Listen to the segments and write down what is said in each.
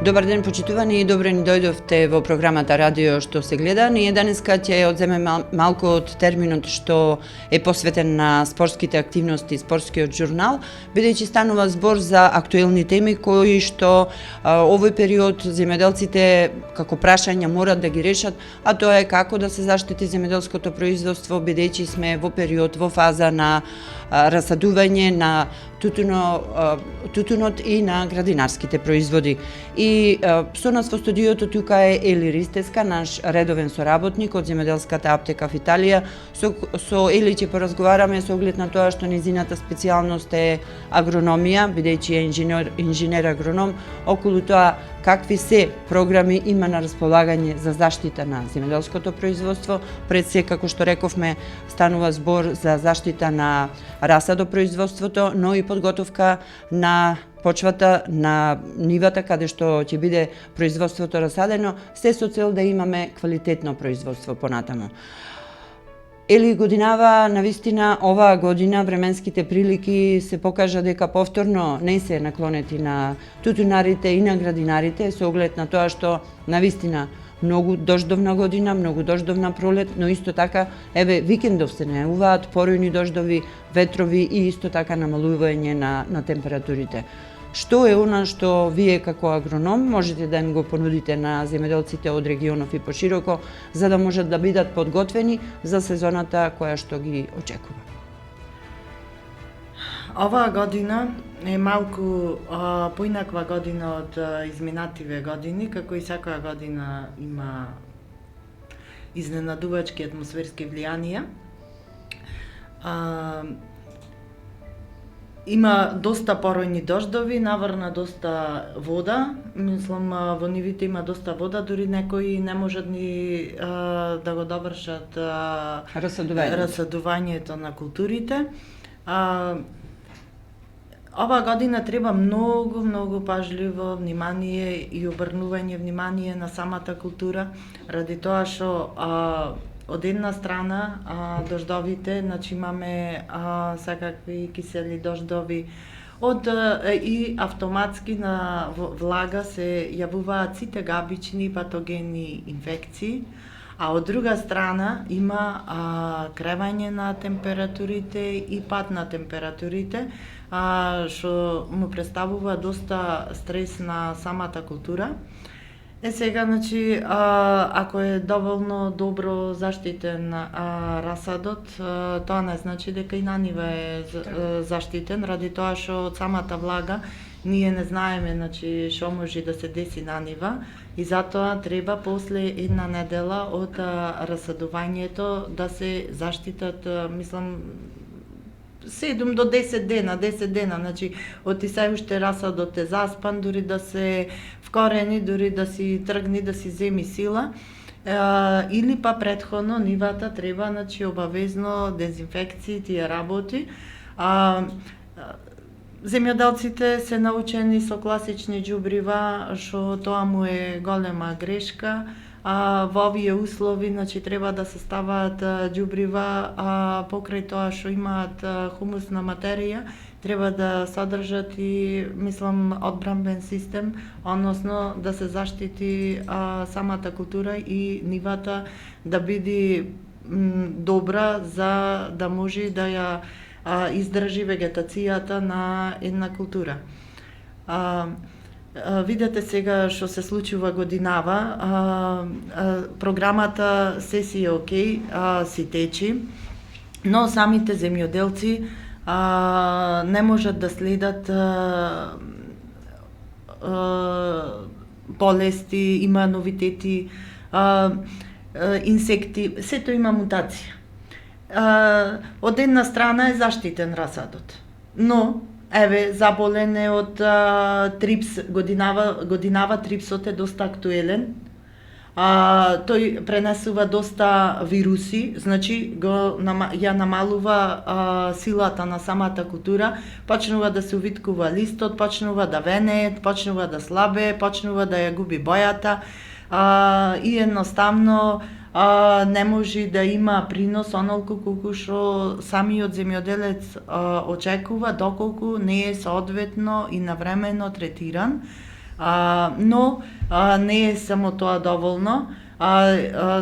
Добар ден, почитувани, и добре ни дојдовте во програмата Радио што се гледа. Ние денеска ќе одземе малку од терминот што е посветен на спортските активности, спортскиот журнал, бидејќи станува збор за актуелни теми кои што овој период земјоделците како прашања морат да ги решат, а тоа е како да се заштити земјоделското производство, бидејќи сме во период, во фаза на расадување на тутунот и на градинарските производи. И со нас во студиото тука е Ели Ристеска, наш редовен соработник од земјоделската аптека в Италија. Со Ели ќе поразговараме со оглед на тоа што незината специјалност е агрономија, бидејќи е инженер агроном, околу тоа какви се програми има на располагање за заштита на земјоделското производство. Пред се, како што рековме, станува збор за заштита на расадопроизводството, но и подготовка на почвата, на нивата каде што ќе биде производството расадено, се со цел да имаме квалитетно производство понатаму. Ели годинава, навистина, оваа година временските прилики се покажа дека повторно не се наклонети на тутунарите и на градинарите, со оглед на тоа што навистина многу дождовна година, многу дождовна пролет, но исто така, викендов се најавуваат порујни дождови, ветрови и исто така намалување на температурите. Што е она што вие како агроном можете да им го понудите на земјоделците од регионов и пошироко, за да можат да бидат подготвени за сезоната која што ги очекува? Оваа година е малку поинаква година од изминативе години, како и секоја година има изненадувачки атмосферски влијанија. Има доста поројни дождови, наврна доста вода. Мислам, во нивите има доста вода, дури некои не можат ни да го довршат расадувањето на културите. Оваа година треба многу пажливо внимание и обрнување внимание на самата култура, ради тоа што од една страна дождовите, значи имаме секакви кисели дождови, и автоматски на влага се јавуваат сите габични патогени инфекции, а од друга страна има кревање на температурите и пад на температурите, што му представува доста стрес на самата култура. Сега, значи, ако е доволно добро заштитен расадот, тоа не значи дека и на нива е заштитен, ради тоа што од самата влага ние не знаеме, значи, што може да се деси на нива, и затоа треба после една недела од расадувањето да се заштитат, мислам, 7 до 10 дена, значи, оти се уште расадот е заспан, дури да се вкорени, дури да си тргни, да си земи сила, или па претходно нивата треба, значи, обавезно дезинфекции, тие работи. Земјоделците се научени со класични џубрива, што тоа му е голема грешка. Во овие услови, значи, треба да се ставаат џубрива, покрај тоа што имаат хумусна материја, треба да содржат и, мислам, одбранбен систем, односно да се заштити самата култура и нивата да биде добра за да може да ја издржи вегетацијата на една култура. Видете сега што се случува годинава, програмата се си е окей, си течи, но самите земјоделци не можат да следат болести, има новитети, инсекти, сето има мутација. Од една страна е заштитен расадот, но заболен е од трипс, годинава трипсот е доста актуелен. Тој пренесува доста вируси, значи ја намалува силата на самата култура, почнува да се увиткува листот, почнува да венее, почнува да слабее, почнува да ја губи бојата, и едноставно не може да има принос онолку колку што самиот земјоделец очекува, доколку не е соодветно и навремено третиран. Но не е само тоа доволно.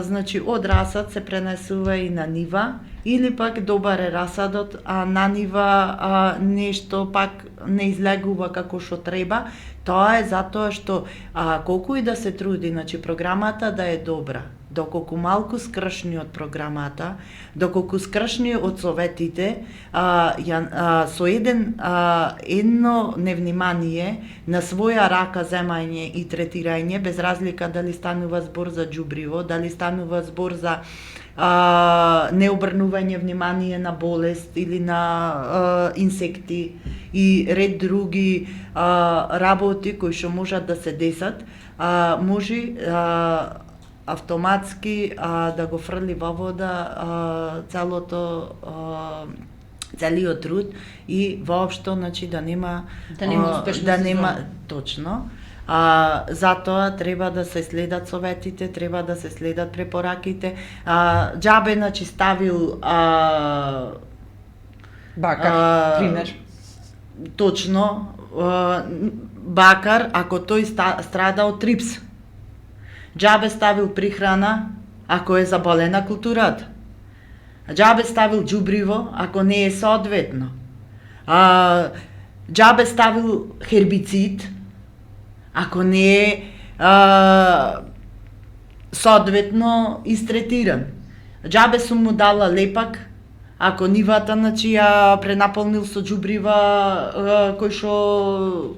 Значи од расад се пренесува и на нива, или пак добар е расадот, а на нива нешто пак не излегува како што треба. Тоа е затоа што колку и да се труди, значи програмата да е добра, доколку малку скршни од програмата, доколку скршни од советите, со едно невнимание на своја рака земање и третирање, без разлика дали станува збор за џубриво, дали станува збор за необрнување внимание на болест или на инсекти и ред други работи кои што можат да се десат, може автоматски да го фрли во вода целиот труд и воопшто, значи да нема успешна точно. Затоа треба да се следат советите, треба да се следат препораките. Џабе, значи, ставил Бакар, пример. Точно, бакар, ако тој страда од трипс. Џабе ставил прихрана, ако е заболена културата. Џабе ставил џубриво, ако не е соодветно. Џабе ставил хербицид, ако не е соодветно истретиран. Џабе сум му дала лепак, ако нивата, значи, ја пренаполнил со џубрива кои што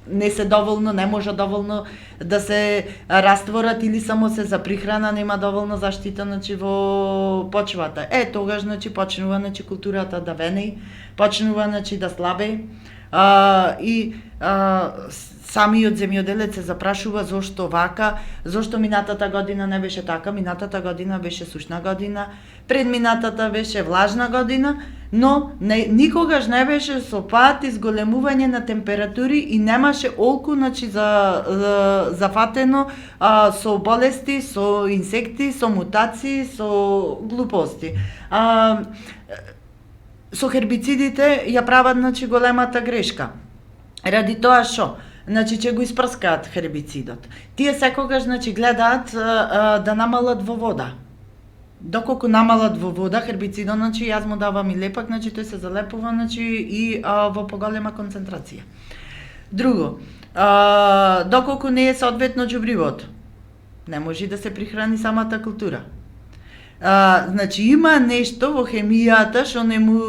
не се доволно, не може доволно да се растворат или само се за прихрана, нема доволно заштита, значи, во почвата. Тогаш, значи, почнува, значи, културата да венеи, почнува, значи, да слабе и самиот земјоделец се запрашува зошто вака, зошто минатата година не беше така, минатата година беше сушна година, предминатата беше влажна година, но никогаш не беше со пат изголемување на температури и немаше олку, значи, зафатено со болести, со инсекти, со мутации, со глупости. Со хербицидите ја прават, значи, големата грешка. Ради тоа што? Значи, ќе го испрскаат хербицидот. Тие секогаш, значи, гледаат да намалат во вода. Доколку намалат во вода хербицидот, значи, јас му давам и лепак, значи, тој се залепува, значи, и во поголема концентрација. Друго, доколку не е соодветно џубривото, не може да се прихрани самата култура. Значи, има нешто во хемијата што не му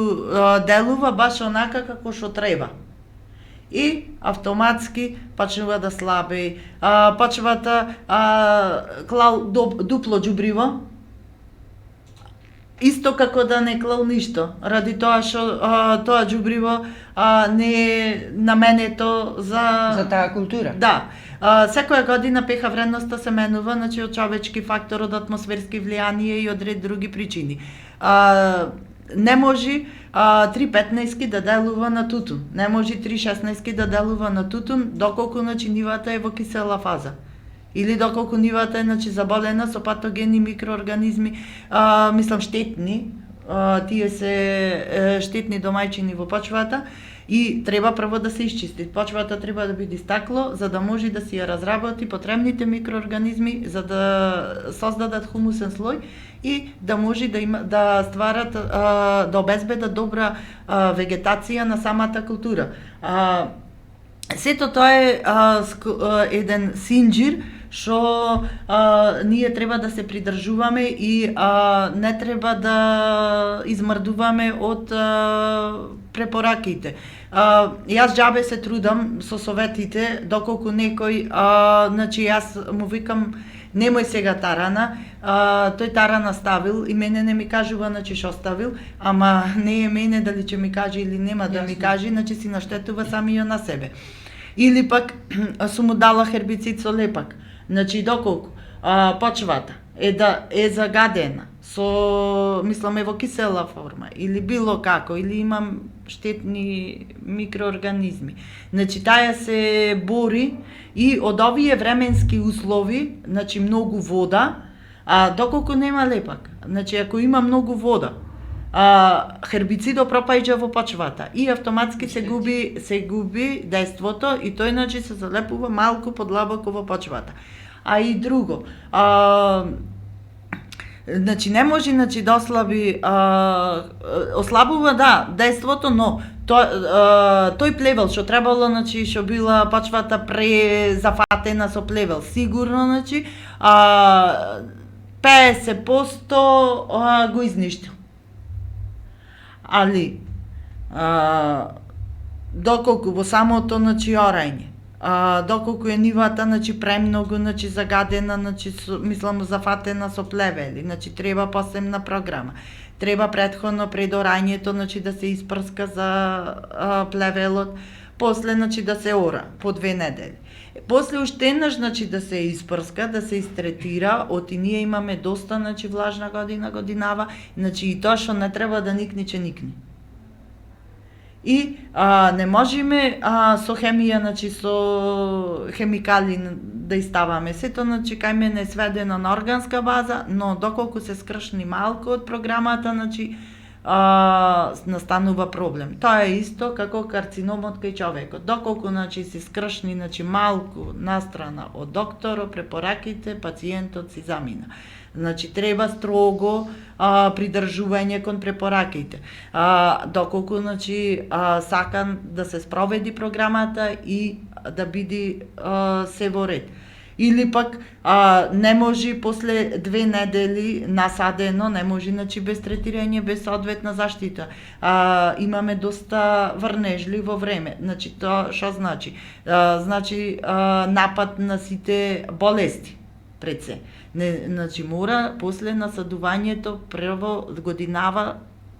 делува баш онака како што треба. И автоматски почнува да слабе, почвата клал дупло џубриво, исто како да не клал ништо, ради тоа што тоа џубриво не е наменето за таа култура. Да. Секоја година пеха вредноста се менува, значи, од човечки фактор, од атмосферски влијанија и од ред други причини. Не може 3.15 да делува на тутун, не може 3.16 да делува на тутун, доколку, значи, нивата е во кисела фаза. Или доколку нивата е, значи, заболена со патогени микроорганизми, мислам, штетни, тие се штетни домајчини во почвата, и треба прво да се исчисти. Почвата треба да биде стакло, за да може да си ја разработи потребните микроорганизми за да создадат хумусен слој и да може да стварат, да обезбедат добра вегетација на самата култура. Сето тоа е еден синџир што ние треба да се придржуваме и не треба да измрдуваме од препораките. Јас џабе се трудам со советите, доколку некој, значи, јас му викам, немој сега тарана, тој тарана ставил и мене не ми кажува, значи, што ставил, ама не е мене дали ќе ми каже или нема да ми каже, значи, си наштетува самиот на себе. Или пак сум му дала хербицид со лепак. Значи, доколку почвата е загадена со, мислам, во кисела форма или било како, или имам штетни микроорганизми, значи, таја се бори и од овие временски услови, значи, многу вода, доколку нема лепак. Значи, ако има многу вода, хербицидо пропаѓа во почвата и автоматски се губи дејството и тој значи се залепува малку подлабоко во почвата. А и друго, значи не може да ослаби, ослабува дејството, но тој плевел што требало, значи што била почвата презафатена со плевел, сигурно значи 50% го изништил. Али доколку во самото орање, доколку е нивата премногу загадена, мислам зафатена со плевели, треба посебна програма. Треба претходно пред орањето да се испрска за плевелот, после да се ора по 2 недели. После уште еднаш да се испрска, да се истретира, оти ние имаме доста влажна годинава, и тоа што не треба да никне, че никне. И не можеме со хемија, со хемикали да иставаме. Сето, кај мене е сведено на органска база, но доколку се скршни малку од програмата, настанува проблем. Тоа е исто како карциномот кај човекот. Доколку се скршни малку настрана од докторот, препораките, пациентот си замина. Треба строго придржување кон препораките. Доколку сакан да се спроведи програмата и да биде се во ред. Или пак не може после 2 недели насадено, не може без третирање, без соодветна заштита. Имаме доста врнежли во време. Тоа што значи? Значи напад на сите болести пред се. Мора после насадувањето прво годинава,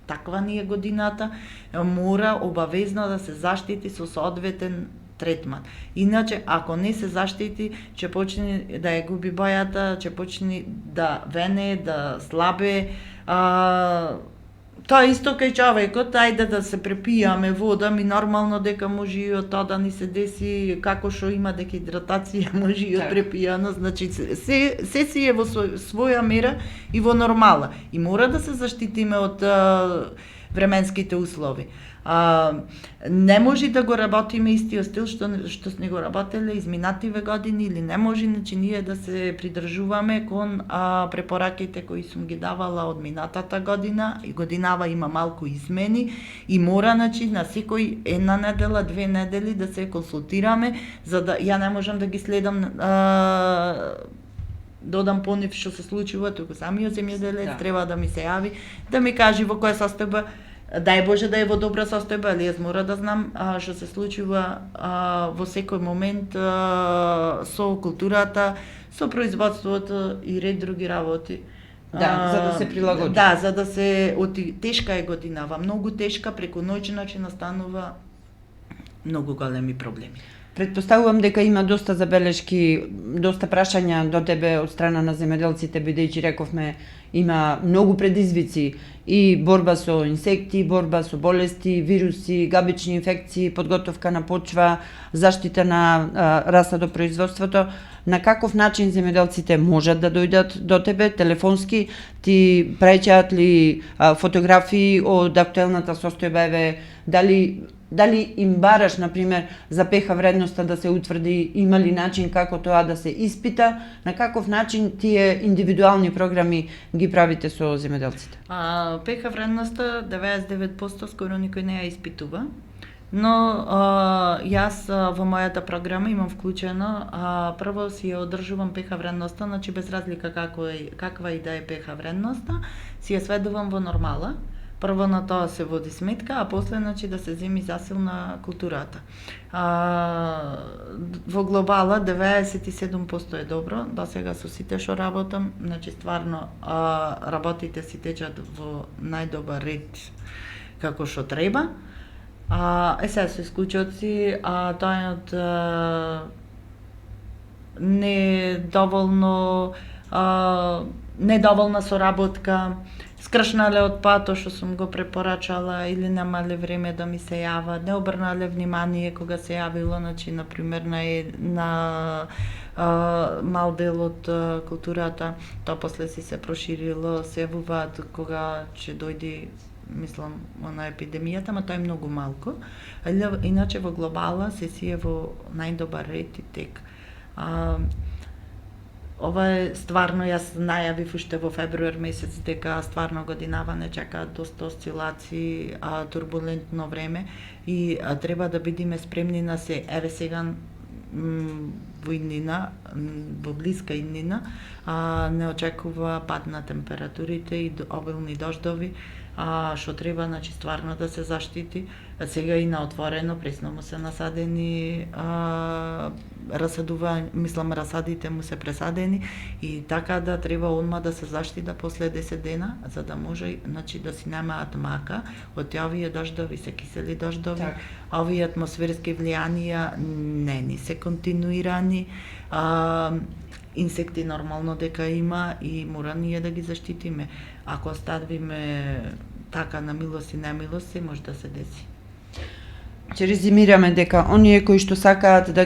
таква ни е годината, мора обавезно да се заштити со соодветен третман. Иначе, ако не се заштити, ќе почне да ја губи бојата, ќе почне да вене, да слабе. Тоа исто кај човекот, ајде да се препијаме вода, ми нормално дека може и од тоа да ни се деси, како што има дехидратација, може и од препијано, значи се си е во своја мера и во нормала. И мора да се заштитиме од временските услови. Не може да го работиме истиот стил што сме го работеле изминативе години, или не може ние да се придржуваме кон препораките кои сум ги давала од минатата година, и годинава има малку измени и мора на секој 1 недела, 2 недели да се консултираме, за да ја не можам да ги следам додам по нив што се случува, туку самиот земјоделец треба да ми се јави, да ми каже во која состојба. Дај Боже да е во добра состојба, али јас мора да знам што се случува во секој момент со културата, со производството и ред други работи. За да се прилагоди. За да се тешка е годинава, многу тешка, преку ноќ настанува многу големи проблеми. Претпоставувам дека има доста забелешки, доста прашања до тебе од страна на земјоделците, бидејќи рековме има многу предизвици и борба со инсекти, борба со болести, вируси, габични инфекции, подготовка на почва, заштита на расадопроизводството. На каков начин земјоделците можат да дојдат до тебе телефонски? Ти праќаат ли фотографии од актуелната состојба? Дали им бараш, например, за ПХ вредноста да се утврди, има ли начин како тоа да се испита? На каков начин тие индивидуални програми ги правите со земјоделците? ПХ вредноста 99% скоро никој не ја испитува. Но јас во мојата програма имам вклучено, прво си ја одржувам ПХ вредноста, значи без разлика каква и да е ПХ вредноста, си ја сведувам во нормала. Прво на тоа се води сметка, а после да се земи засил на културата. Во глобала 97% е добро, до сега со сите што работам, значи стварно работите си течат во најдобар ред како што треба. Сега со исклучоци, тојот недоволна соработка, скршнале од пато што сум го препорачала или немале време да ми се јава, не обрнале внимание кога се јавило, значи, например, на мал дел од културата, тоа после си се проширило, се јавуваат кога ќе дојде мислам, на епидемијата, ама тоа е многу малку. Иначе во глобала се сие во најдобар ред и тек. Ова е стварно, јас најавив уште во февруар месец дека стварно годинава не чекаат доста осцилации, турбулентно време и треба да бидеме спремни на се. Еве сега во иднина, во блиска иднина, не очекува пад на температурите и обилни дождови, што треба, значи, стварно да се заштити. Сега и на отворено, пресно му се насадени расадите му се пресадени и така да треба одма да се заштита после 10 дена, за да може, значи, да си немаат мака од овие дождови, се кисели дождови, так. овие атмосферски влијанија не се континуирани, инсекти нормално дека има и мора ние да ги заштитиме. Ако оставиме така на милост и немилост, се може да се деси. Ќе резимираме дека оние кои што сакаат да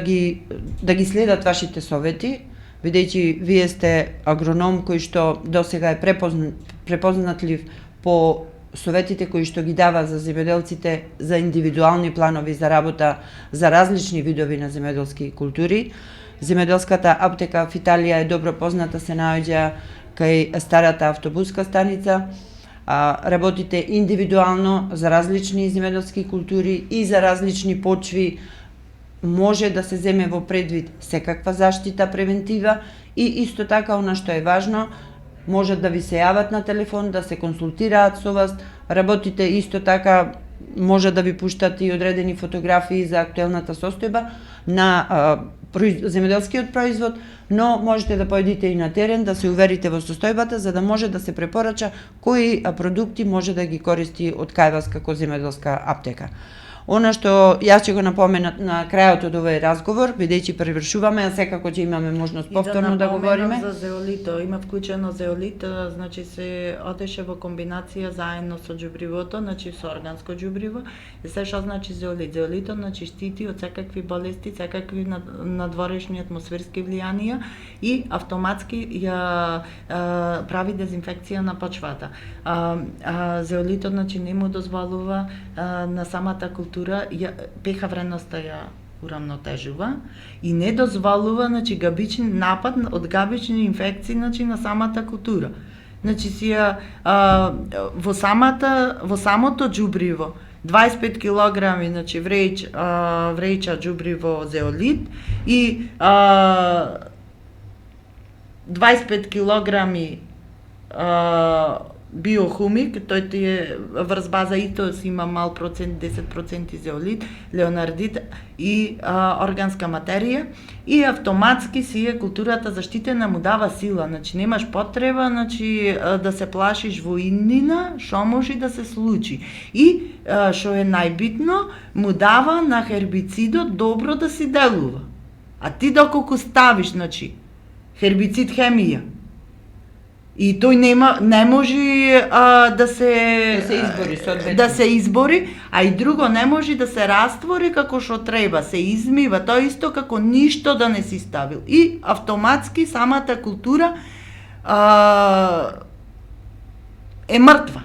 ги следат вашите совети, бидејќи вие сте агроном кој што досега е препознатлив по советите кои што ги дава за земјоделците за индивидуални планови за работа за различни видови на земјоделски култури. Земјоделската аптека в Италија е добро позната, се наоѓа кај старата автобуска станица. Работите индивидуално за различни земјоделски култури и за различни почви. Може да се земе во предвид секаква заштита превентива и исто така она што е важно, можат да ви се јават на телефон, да се консултираат со вас. Работите исто така, може да ви пуштат и одредени фотографии за актуелната состојба на земјоделскиот производ, но можете да појдете и на терен да се уверите во состојбата за да може да се препорача кои продукти може да ги користи од кај вас како земјоделска аптека. Она што јас ќе го напоменат на крајот од овој разговор, бидејќи превршуваме, а секако ќе имаме можност повторно да говориме. За зеолито, има вклучено зеолит, значи се одеше во комбинација заедно со џубривото, значи со органско џубриво. И се што значи зеолит? Зеолито значи штити од секакви болести, секакви надворешни атмосферски влијанија и автоматски ја прави дезинфекција на почвата. Зеолитот значи не му дозволува на самата култура pH вредноста ја урамнотежува и не дозволува, значи, габичен напад од габични инфекции, значи, на самата култура. Значи во самото џубриво 25 кг, значи вреќа џубриво зеолит и 25 кг биохумик, тој ти е врз база итос, има мал процент, 10% зеолит, леонардит и органска материја и автоматски си е културата заштитена, му дава сила, значи немаш потреба, значи да се плашиш во иднина, што може да се случи. И што е најбитно, му дава на хербицидот добро да си делува. А ти доколку ставиш, значи, хербицид хемија, и тој не може да се избори, а и друго не може да се раствори како што треба, се измива, тоа исто како ништо да не си ставил. И автоматски самата култура е мртва.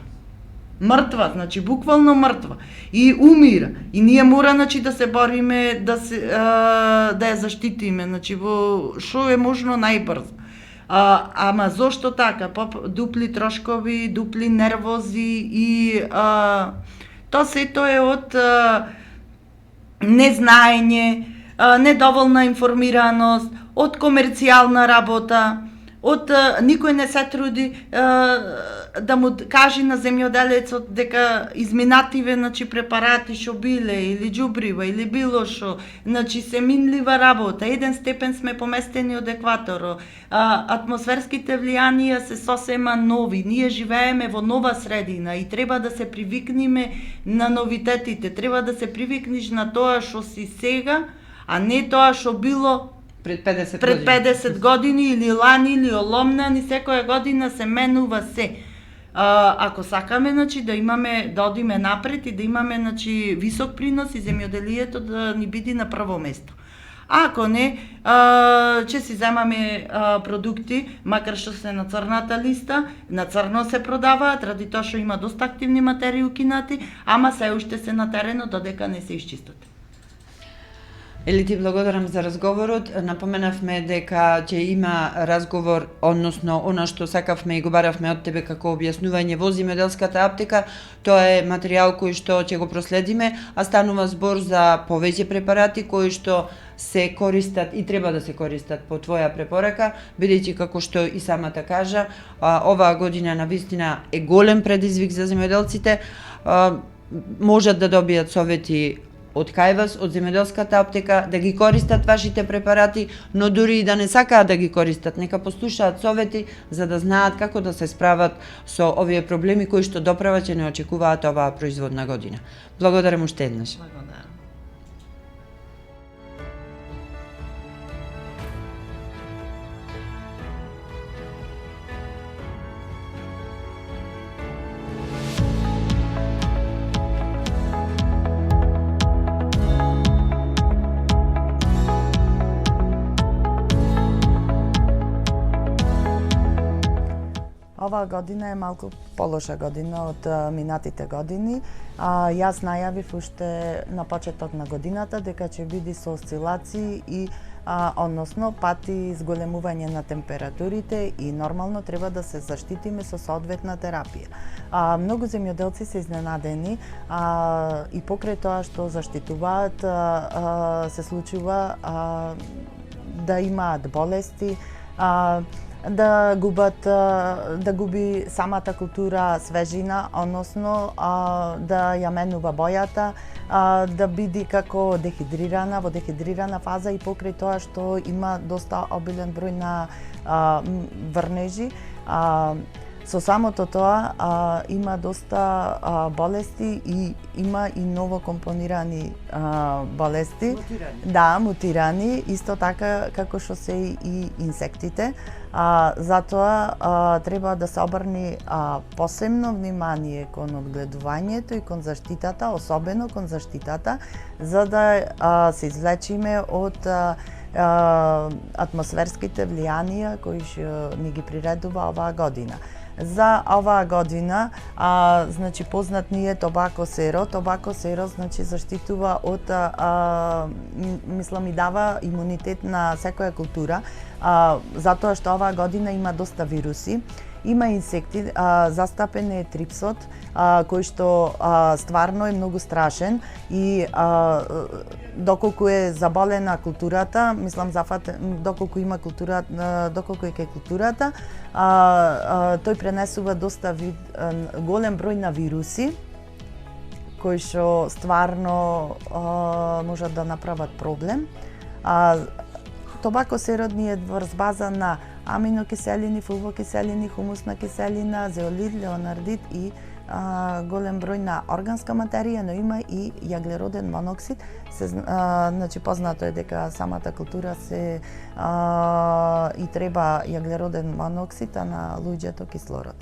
Мртва, значи буквално мртва. И умира. И ние мора, значи, да се бориме, да ја заштитиме, значи во што е можно најбрзо. Ама зошто така? Дупли трошкови, дупли нервози и тоа сето е од незнаење, недоволна информираност, од комерцијална работа, од никој не се труди да му кажи на земјоделецот дека изминативе, значи, препарати што биле или џубрива или било што, значи се минлива работа, 1 степен сме поместени од екваторот, атмосферските влијанија се сосема нови, ние живееме во нова средина и треба да се привикнеме на новитетите, треба да се привикнеш на тоа што си сега, а не тоа што било пред 50 години или лани или оломнани, секоја година се менува се. Ако сакаме, значи, да одиме напред и да имаме, значи, висок принос и земјоделието да ни биде на прво место. Ако не, ќе си земаме продукти, макар што се на црната листа, на црно се продаваат, ради тоа што има доста активни материи укинати, ама се уште се на теренот додека не се исчистат. Ели ти благодарам за разговорот. Напоменавме дека ќе има разговор, односно она што сакавме и го баравме од тебе како објаснување во земјоделската аптека, тоа е материјал кој што ќе го проследиме, а станува збор за повеќе препарати кои што се користат и треба да се користат по твоја препорака, бидејќи како што и самата кажа, оваа година навистина е голем предизвик за земјоделците, можат да добијат совети од кај вас, од земјоделската аптека, да ги користат вашите препарати, но дури и да не сакаат да ги користат, нека послушаат совети за да знаат како да се справат со овие проблеми кои што доправа ќе не очекуваат оваа производна година. Благодарам уште еднаш. Благодарам. Оваа година е малку полоша година од минатите години. Јас најавив уште на почеток на годината дека ќе биде со осцилации и односно пати зголемување на температурите и нормално треба да се заштитиме со соодветна терапија. Многу земјоделци се изненадени и покрај тоа што заштитуваат се случува да имаат болести, да губи самата култура свежина, односно да ја менува бојата, да биде како дехидрирана, во дехидрирана фаза и покрај тоа што има доста обилен број на врнежи. Со самото тоа има доста болести и има и ново компонирани болести. Мутирани. Да, мутирани, исто така како што се и инсектите. Затоа треба да се обрни посебно внимание кон одгледувањето и кон заштитата, особено кон заштитата, за да се извлечиме од атмосферските влијанија кои што ни ги приредува оваа година. За оваа година, значи познат ни е Тобако Серо. Тобако Серо значи заштитува од мислам и дава имунитет на секоја култура, затоа што оваа година има доста вируси. Има инсекти, застапен е трипсот, кој што стварно е многу страшен и доколку е заболена културата, мислам доколку има култура, доколку е кај културата, тој пренесува доста голем број на вируси кои што стварно можат да направат проблем. Тобако Серот ни е врз база на аминокиселини, фулвокиселини, хумусна киселина, зеолит, леонардит и голем број на органска материја, но има и јаглероден моноксид. Значи познато е дека самата култура се и треба јаглероден моноксид, а на луѓето кислород.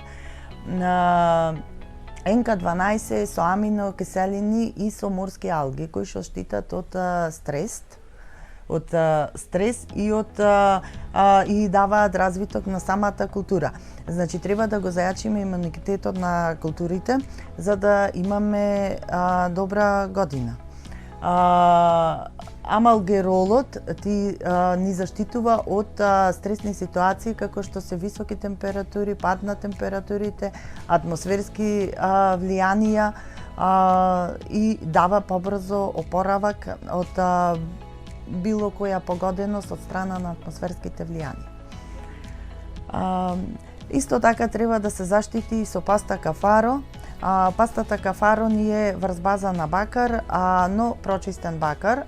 НК12 со аминокиселини и со морски алги кои што штитат од стрес и и даваат развиток на самата култура. Значи треба да го зајачиме имунитетот на културите за да имаме добра година. Амалгеролот ни заштитува од стресни ситуации како што се високи температури, пад на температурите, атмосферски влијанија и дава побрзо опоравак од било која погоденост од страна на атмосферските влијанија. Исто така треба да се заштити и со паста кафаро. Пастата кафаро ни е врз база на бакар, но прочистен бакар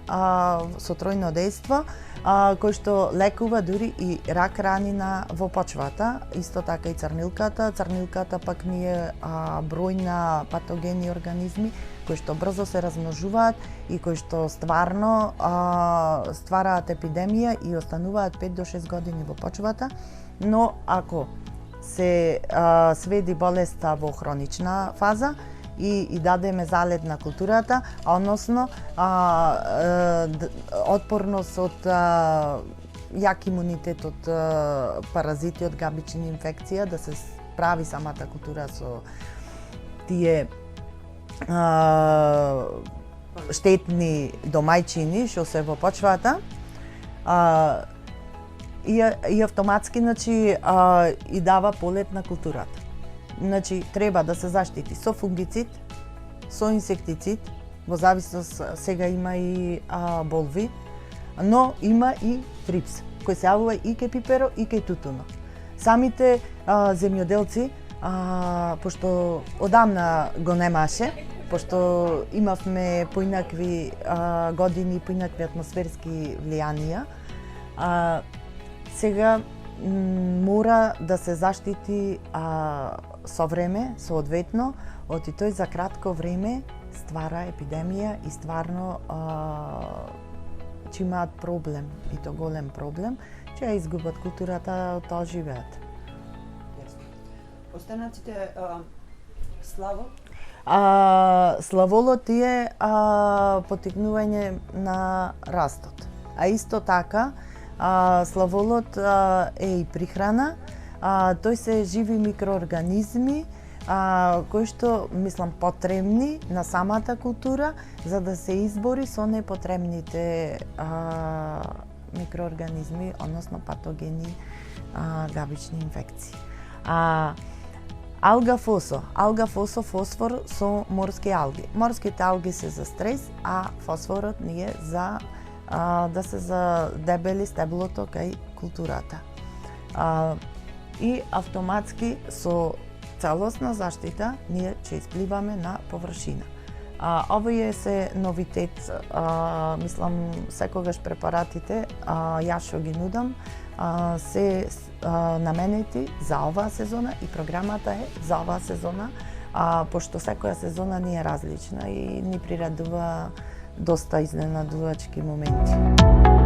со тројно дејство, кој што лекува дури и рак ранина во почвата, исто така и црнилката. Црнилката пак ни е број на патогени организми кои што брзо се размножуваат и кои што стварно ствараат епидемија и остануваат 5 до 6 години во почвата, но ако се сведи болеста во хронична фаза и дадеме залет на културата, односно отпорност од јак имунитет од паразити, од габични инфекција, да се прави самата култура со тие штетни домајчини што се во почвата, и автоматски, значи, и дава полет на културата. Значи, треба да се заштити со фунгицид, со инсектицид, во зависност сега има и болви, но има и трипс, кој се јавува и кај пиперо и кај тутуно. Самите земјоделци, пошто одамна го немаше, пошто имавме поинакви години, поинакви атмосферски влијанија, сега мора да се заштити со време, соодветно, од и тој за кратко време ствара епидемија и стварно че имаат проблем, и то голем проблем, че ја изгубат културата, од тоа живеат. Останаците славо? Славолот е потикнување на растот. А исто така, славолот е и прихрана, тој се живи микроорганизми, кои што, мислам, потребни на самата култура, за да се избори со непотребните микроорганизми, односно патогени габични инфекции. Алга фосо, фосфор со морски алги. Морските алги се за стрес, а фосфорот не е за да се задебели стеблото кај културата. И автоматски со целосна заштита ние ќе испливаме на површина. Овој се новитет, мислам, секогаш препаратите, јас што ги нудам, се наменети за оваа сезона и програмата е за оваа сезона, пошто секоја сезона ни е различна и ни приредува доста изненадувачки моменти.